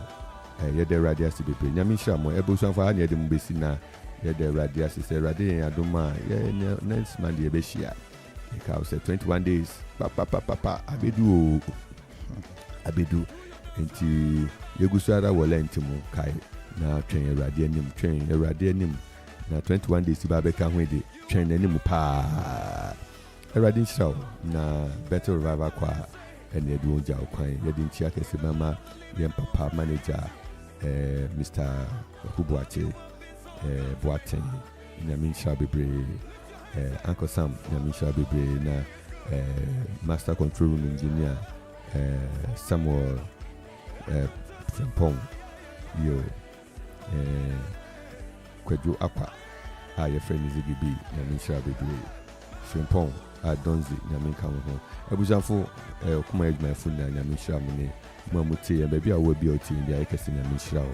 Yede radiasi bebre. Nyami shamo ebusan fa anya de mbesi na yede radiasi se radi aduma ye next man de beshia. Eka say 21 days. Papa abedu enti yegusara wala entimu kai na twen radi anim na 21 days ba beka ho de twen anim pa. Radin show na better revival kwa and the Duja Quine, Yadin Chiaka Simama, Yam Papa manager, Mr. Hubuache, Boateng, Yamin Shabibre, Uncle Sam, Yamin Shabibre, na Master Control Room Engineer, Samuel Frimpong, yo, Quadru Aqua, your friend is a BB, Yamin Shabibre, Frimpong. Donzi Yamin Kamu. Abuzafo Kuma my phone na Yamin Shamune. Mamuti and baby I will be out in the Ikesin Yamin Shao.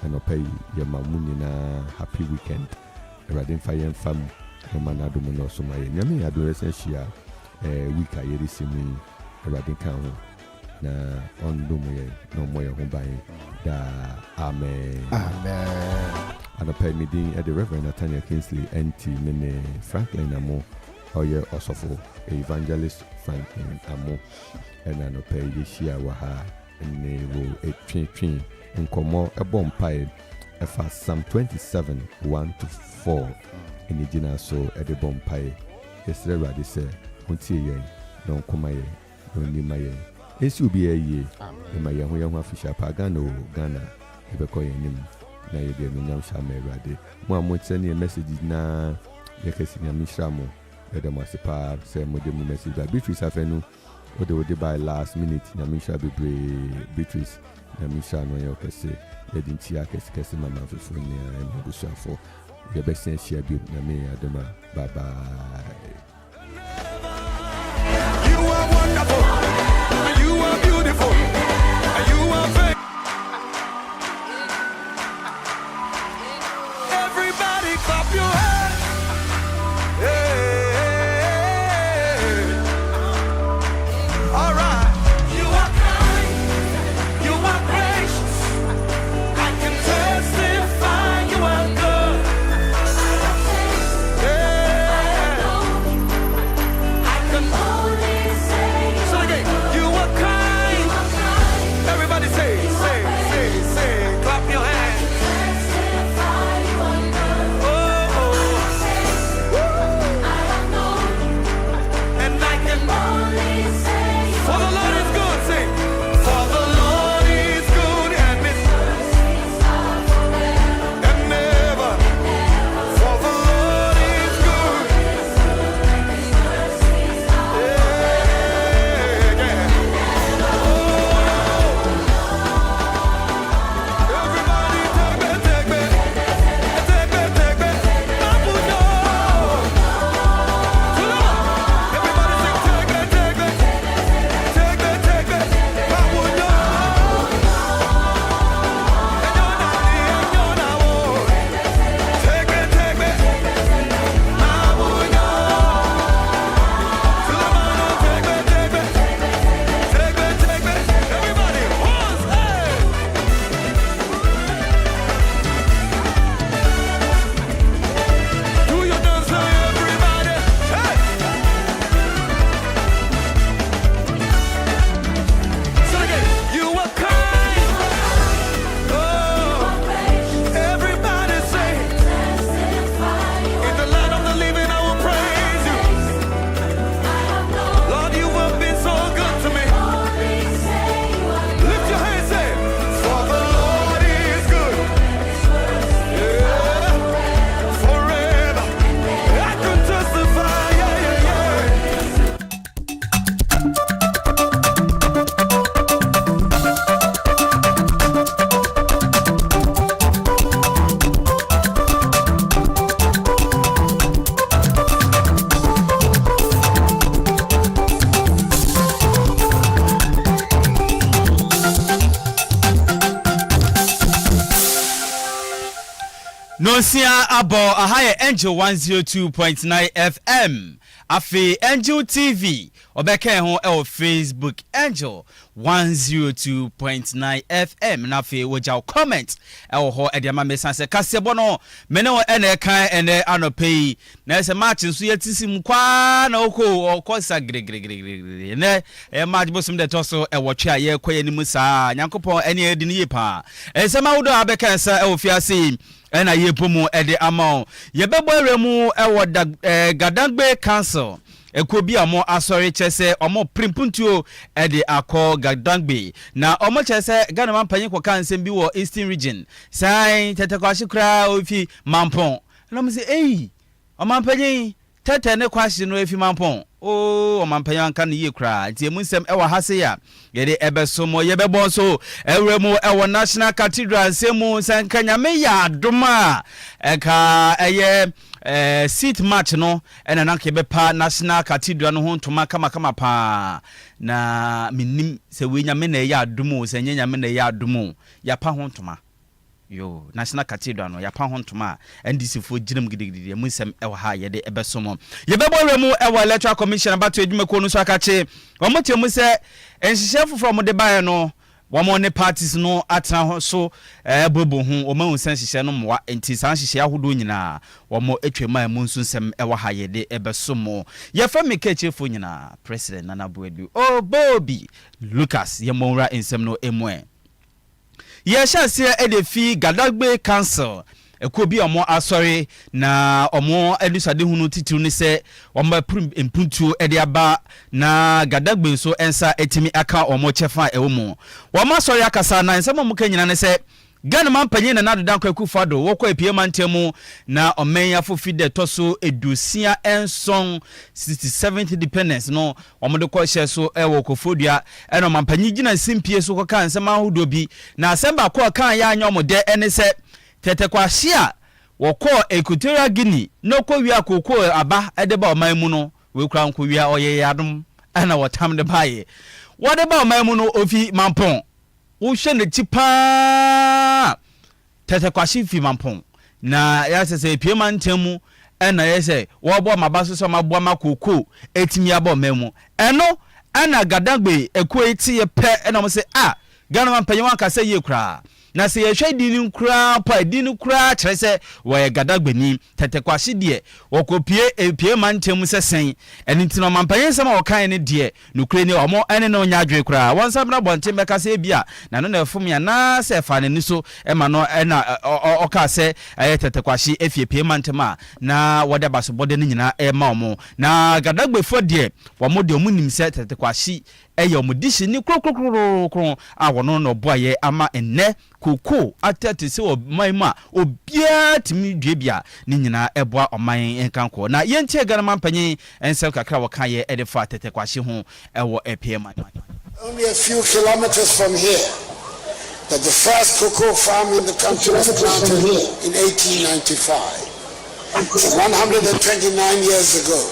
And I'll pay your mamuni na happy weekend. Radin Fire and Fam, no man Adumono so my Yami adolescent shia week I yerisimi Radin Kamu. Na on Dumoye, no more home buying. Da Amen. And I'll pay me at the Reverend Nathaniel Kingsley Entsie Mene Franklin Amo. Oye Osofo, Evangelist Franklin Amo, and I pay Yeshia Waha, and they will a train and come more a bomb pie. Psalm 27 1-4 in the dinner so at the bomb pie. Yesterday, Raddy said, Until don't come my don't need my This will be a year. In my young fisher Pagano, Ghana, if I call your name. Now you get me now, Shame Raddy. One would send you a message now. Yakasina Mishramo. Edamasipa, say Modemu message by Beatrice Afenu, or they would buy last minute. Namisha be Beatrice, Namisha no Yokase, Yedin Chiakas, Cassima Mafifonia, and Busha for your best sense. She be Name Adama. Bye bye. You are wonderful, you are beautiful, you are very. Everybody clap your hands. Hey. Nonsia abo ahaye Angel 102.9 FM. Afi Angel TV. Obeke ho e Facebook Angel 102.9 FM. Na fi woja comment e ho e de ma mesanse kasebo no mene wo ene kan ene anope na se match nso yetisi mkwa na okosa gregregregre ne e match bosum de toso e wotwe aye koye ni musa nyankopon ene edi ni yepa e se ma wodo abeka sa e ofiase ena yepomu e de amao ye bebo eremu e wo gadangbe council ekobi amo asori chese omo primpuntuo e de akọ gadangbe na omo chese Ghana mampanyi kwa kansem bi wo Eastern region sai tetekwashi kra ofi mampon na mo se omampanyi tete ne kwashi no efi mampon omampanyi anka ne ye kra nti emunsem e wa hase ya ye de ebesomo ye bebo so ewremu e wo National Cathedral semu sankanya me ya adoma e ka eye seat match no ena nanke bepa National Cathedral no ho ntoma kama pa na minim se wenya me na ya adumo se nyenya me na ya adumo ya pa ho ntoma yo National Cathedral no ya pa ho ntoma NDC fo ginam gidigidi munsem e wa ha ye de ebesomo ye bebo remu e wa Electoral Commission abato edwumako no so akache omotemu se enhihye from de bae no wamo ne parties no atena so bobo hu o ma hu sanhihye no mwa enti sanhihye ahodo nyina wamo etwema mu nsunsem e wa hayede ebesomo ye fa mekechefo nyina president Nana Buedu Bobby Lucas ye monra ensem no emwe ye hyase edefi Gadagbe Council ekobi omo asori na omo edusade hunu titiru ni se omo empuntuo ede aba na Gadagbe so ensa etimi aka omo chefa ewomo omo asori akasa na ensema mu kanyina ne se Ghana mampanyi na nadodan kwa Akuffo do wokọ epie mantemu na omenya fofide toso edusia enson 67th independence no omo de ko hye so ewo kofodua eno mampanyi gina simpie so koka nsema ahodo bi na asemba ko kan ya anya omo de ene se tete kwa hia wokọ Equatorial Guinea no ko wi akoko aba edeba oman mu no we kura nko wi oye yadom ana wotam de baye wodeba oman mu no ofi mampon wo hwe ne tipa tete kwa fi mampon na ya sese epie mantemu ena yese wo bo mabaso so mabo makoko etimi aba oman mu eno ana Gadagbe ekueti ye pe ena mo se Ghana mampanyi wanka se ye kura na se ye hwe dini kura pa dini kura kyerese wo ye Gadagbe ni tetekwashi de wokopie epie mantemu sesen enti no mampanyi sama wokan ne de nukure ni omo ene no nyadwe kura wonsa bra bonte meka se bia na no na efum ya na se fa ne ni so ema no ena oka se tetekwashi efie pie mantema na wode baso bode ni nyina ema omo na Gadagbe fo de wo mo de omu nim se tetekwashi eyo mudishi ni krokrokrokro awono no boaye ama enne koko atete se omanma obia timi dwebia ni nyina eboa oman enkanko na yentie Ghana mampanyi ensel kakra wokaye edefa tetekwashi ho ewo epiem. Only a few kilometers from here that the first cocoa farm in the country was planted in 1895. 129 years ago.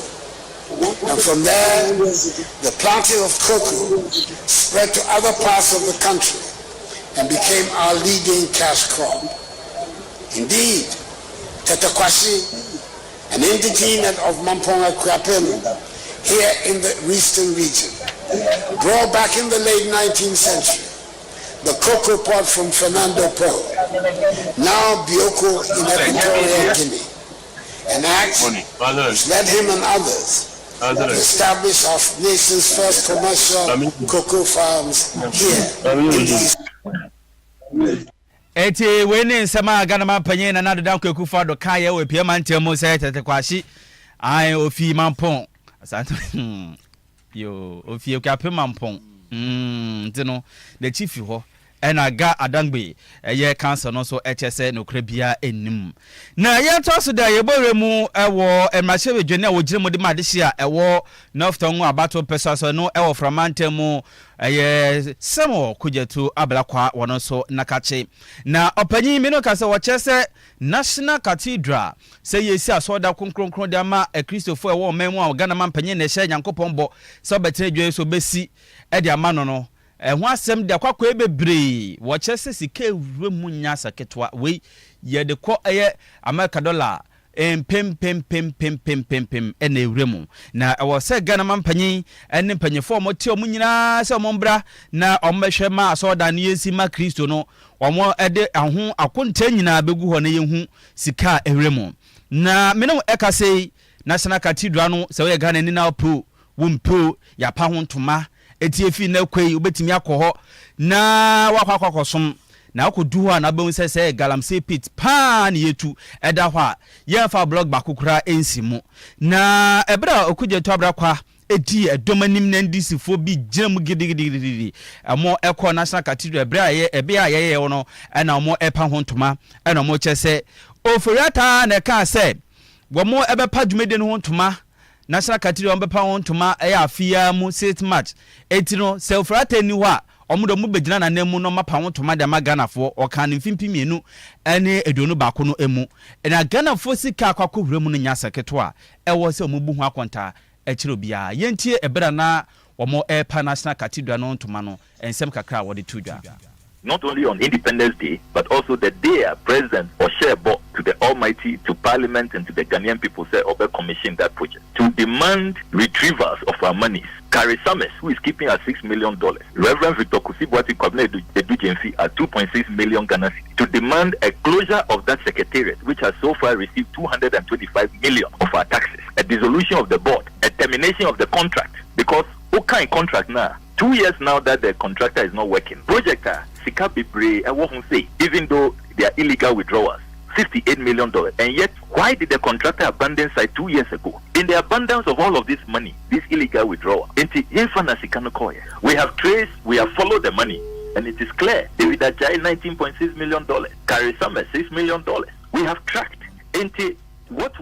And from there, the planting of cocoa spread to other parts of the country and became our leading cash crop. Indeed, Tetekwashi, an indigene of Akropong-Akuapem, here in the Eastern region, brought back in the late 19th century the cocoa pod from Fernando Po, now Bioko in Equatorial Guinea, an act which led him and others to establish our nation's first commercial cocoa farms here in the East. Eti wene nsema Ghana mampanyi na nadodan kwa Akuffo do kaye we pie mantemu se tetekwashi ai ofi mampon asante yo ofi Akuapem mampon ntino the chief ho ena ga Adangbe ye cancer no so HSA no krabia enim na ye toso da ye boremu ewo emahye dwene wo giremu de madehia ewo nofton abato pesa so no ewo framantemu ye samo kujetu ablakwa wono so nakache na opanyi mino kase wo chese National Cathedral se yesi asoda konkronkron de ama Christopher ewo memu a Ghana mampanyi na hye Nyankopon bo so betene dwe so besi e de ama no ho asem de akwakwa bebre wo chese sika ewure mu nya saketwa we ye de ko America dollar pem ene ewure mu na wo se Ghana mampanyin ene panyefo mo te omu nyina se omo mbra na omehwe ma asoda na yesi ma Kristo no omo ede aho akonta nyina begu ho na yehu sika ewure mu na meno ekase National Cathedral no se we Ghana ni na pro wumpo ya pa ho ntoma etiefi na kwei obetimi akọ na wakwakosom na akodu ho na be se galamsey pit pa na yetu eda ho a ye fa blog bakokura ensimu na ebra okuje to abra kwa edi edomanim na ndisifo bi gyinamu gidigidi amo ekọ National Cathedral ebra ye ebe a ye no na mo epa ho ntoma na mo chese ofuriata na ka se wo mo ebepa dwumede no ho ntoma National Cathedral ombepa ho ntoma afia mu 6 March etino selfrata ni ho a omudo mu begina na namu no mapa ho ntoma de maganafo oka ne mfimpi mienu ene edonu ba ko no emu na ganafo sika akwakọ hura mu no nya saketo a ewo se omubu ho akonta ekiro bia yentie ebra na omo epa National Cathedral no ntoma no ensem kakra wo de tudwa. Not only on Independence Day, but also the day a president or share bought to the Almighty, to Parliament, and to the Ghanaian people, say, Obe commissioned that project to demand retrievals of our monies. Carrie Summers, who is keeping at $6 million, Reverend Victor Kusibuati Kwabena Edujenfi at 2.6 million Ghana cedis, to demand a closure of that secretariat, which has so far received 225 million of our taxes, a dissolution of the board, a termination of the contract, because what kind of contract now? 2 years now that the contractor is not working. Projector, Sika Bibre, I won't say, even though they are illegal withdrawals, $68 million. And yet, why did the contractor abandon site 2 years ago? In the abundance of all of this money, this illegal withdrawal, we have traced, we have followed the money, and it is clear. David Ajay, $19.6 million. Carrie Summers, $6 million. We have tracked. What